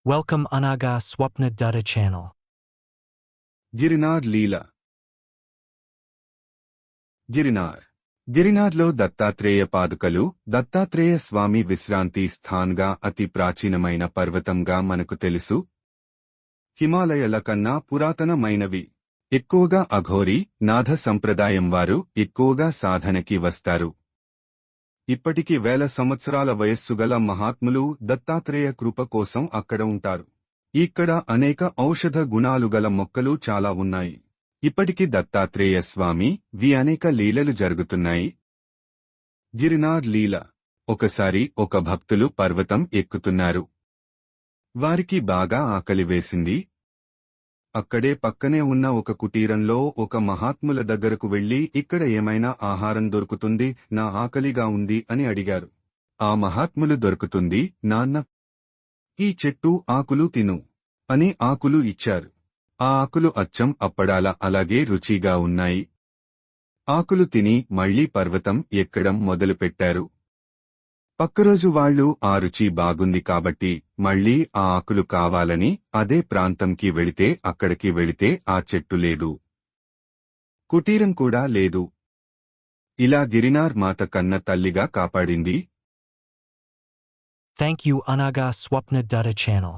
Welcome Anaga Swapna Dutta channel. Girnar లీల గిరినార్లో దత్తాత్రేయ పాదుకలు దత్తాత్రేయ స్వామి విశ్రాంతి స్థాన్గా అతి ప్రాచీనమైన పర్వతంగా మనకు తెలుసు. హిమాలయాల కన్నా పురాతనమైనవి. ఎక్కువగా అఘోరీ నాథ సంప్రదాయం వారు ఎక్కువగా సాధనకి వస్తారు. ఇప్పటికి వేల సంవత్సరాల వయస్సుగల మహాత్ములు దత్తాత్రేయ కృప కోసం అక్కడ ఉంటారు. ఇక్కడ అనేక ఔషధ గుణాలు గల మొక్కలు చాలా ఉన్నాయి. ఇప్పటికి దత్తాత్రేయ స్వామి అనేక లీలలు జరుగుతున్నాయి. గిరినార్ లీల. ఒకసారి ఒక భక్తులు పర్వతం ఎక్కుతున్నారు. వారికి బాగా ఆకలి వేసింది. అక్కడే పక్కనే ఉన్న ఒక కుటీరంలో ఒక మహాత్ముల దగ్గరకు వెళ్లి ఇక్కడ ఏమైనా ఆహారం దొరుకుతుంది, నా ఆకలిగా ఉంది అని అడిగారు. ఆ మహాత్ములు దొరుకుతుంది నాన్న, ఈ చెట్టు ఆకులు తిను అని ఆకులు ఇచ్చారు. ఆ ఆకులు అచ్చం అప్పడాల అలాగే రుచిగా ఉన్నాయి. ఆకులు తిని మళ్లీ పర్వతం ఎక్కడం మొదలుపెట్టారు. పక్కరోజు వాళ్లు ఆ రుచి బాగుంది కాబట్టి మళ్లీ ఆ ఆకులు కావాలని అదే ప్రాంతంకి వెళితే అక్కడికి వెళితే ఆ చెట్టు లేదు, కుటీరం కూడా లేదు. ఇలా గిరినార్ మాత కన్న తల్లిగా కాపాడింది. Thank you Anaga Swapna Dutta channel.